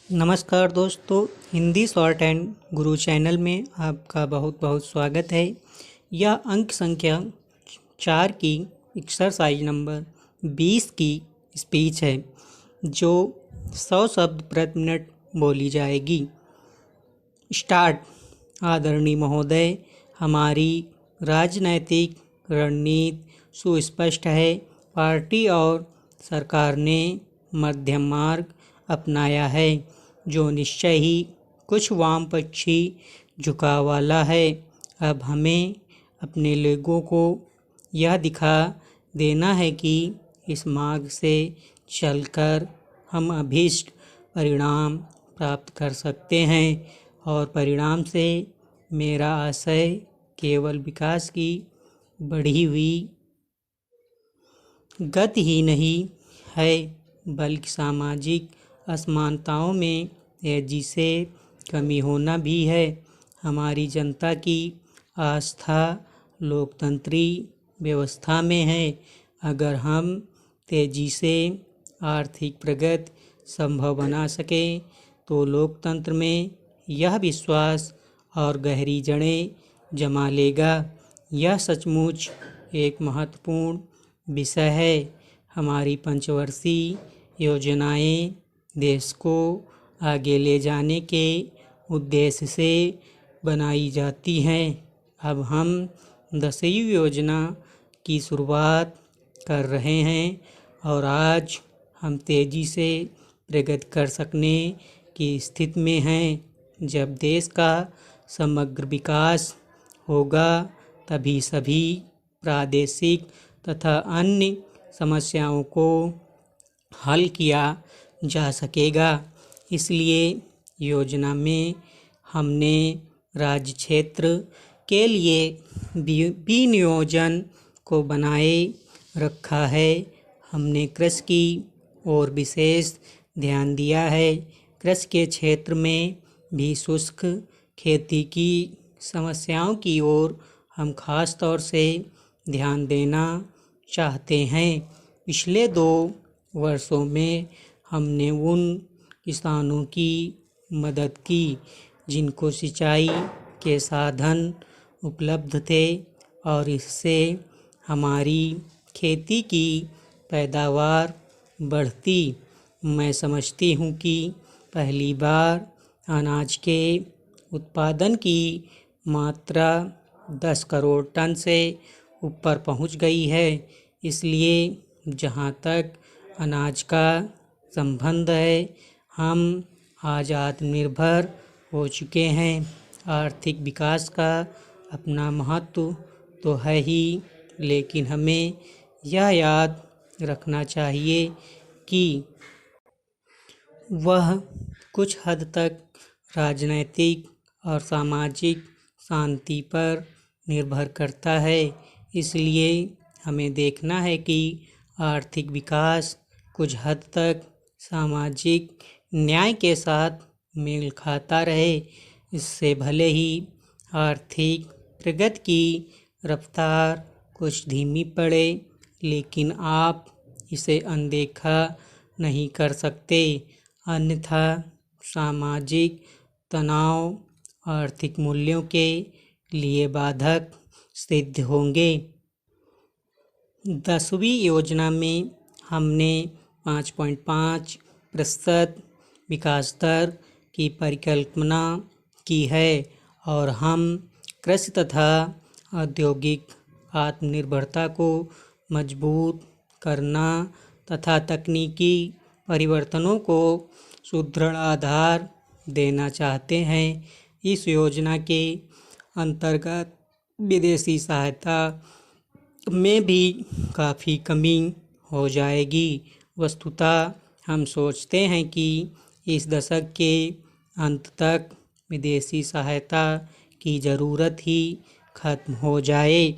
नमस्कार दोस्तों, Hindi short and Guru channel में आपका बहुत बहुत स्वागत है। यह अंक संख्या 4 की एक्सरसाइज नंबर 20 की स्पीच है, जो 100 शब्द प्रति मिनट बोली जाएगी। स्टार्ट। आदरणीय महोदय, हमारी राजनैतिक रणनीति सुस्पष्ट है। पार्टी और सरकार ने मध्यम मार्ग अपनाया है, जो निश्चय ही कुछ वामपंथी झुकाव वाला है। अब हमें अपने लोगों को यह दिखा देना है कि इस मार्ग से चलकर हम अभीष्ट परिणाम प्राप्त कर सकते हैं, और परिणाम से मेरा आशय केवल विकास की बढ़ी हुई गति ही नहीं है, बल्कि सामाजिक असमानताओं में तेजी से कमी होना भी है। हमारी जनता की आस्था लोकतंत्री व्यवस्था में है। अगर हम तेजी से आर्थिक प्रगति संभव बना सकें, तो लोकतंत्र में यह विश्वास और गहरी जड़ें जमा लेगा। यह सचमुच एक महत्वपूर्ण विषय है। हमारी पंचवर्षीय योजनाएं देश को आगे ले जाने के उद्देश्य से बनाई जाती हैं। अब हम 10वीं योजना की शुरुआत कर रहे हैं, और आज हम तेज़ी से प्रगति कर सकने की स्थिति में हैं। जब देश का समग्र विकास होगा, तभी सभी प्रादेशिक तथा अन्य समस्याओं को हल किया जा सकेगा। इसलिए योजना में हमने राज्य क्षेत्र के लिए विनियोजन को बनाए रखा है। हमने कृषि की ओर विशेष ध्यान दिया है। कृषि के क्षेत्र में भी शुष्क खेती की समस्याओं की ओर हम खास तौर से ध्यान देना चाहते हैं। पिछले 2 वर्षों में हमने उन किसानों की मदद की जिनको सिंचाई के साधन उपलब्ध थे, और इससे हमारी खेती की पैदावार बढ़ती। मैं समझती हूँ कि पहली बार अनाज के उत्पादन की मात्रा 10 करोड़ टन से ऊपर पहुँच गई है। इसलिए जहाँ तक अनाज का संबंध है, हम आज आत्मनिर्भर हो चुके हैं। आर्थिक विकास का अपना महत्व तो है ही, लेकिन हमें यह याद रखना चाहिए कि वह कुछ हद तक राजनैतिक और सामाजिक शांति पर निर्भर करता है। इसलिए हमें देखना है कि आर्थिक विकास कुछ हद तक सामाजिक न्याय के साथ मेल खाता रहे। इससे भले ही आर्थिक प्रगति की रफ्तार कुछ धीमी पड़े, लेकिन आप इसे अनदेखा नहीं कर सकते, अन्यथा सामाजिक तनाव आर्थिक मूल्यों के लिए बाधक सिद्ध होंगे। 10वीं योजना में हमने 5.5% विकास दर की परिकल्पना की है, और हम कृषि तथा औद्योगिक आत्मनिर्भरता को मजबूत करना तथा तकनीकी परिवर्तनों को सुदृढ़ आधार देना चाहते हैं। इस योजना के अंतर्गत विदेशी सहायता में भी काफ़ी कमी हो जाएगी। वस्तुतः हम सोचते हैं कि इस दशक के अंत तक विदेशी सहायता की ज़रूरत ही खत्म हो जाए।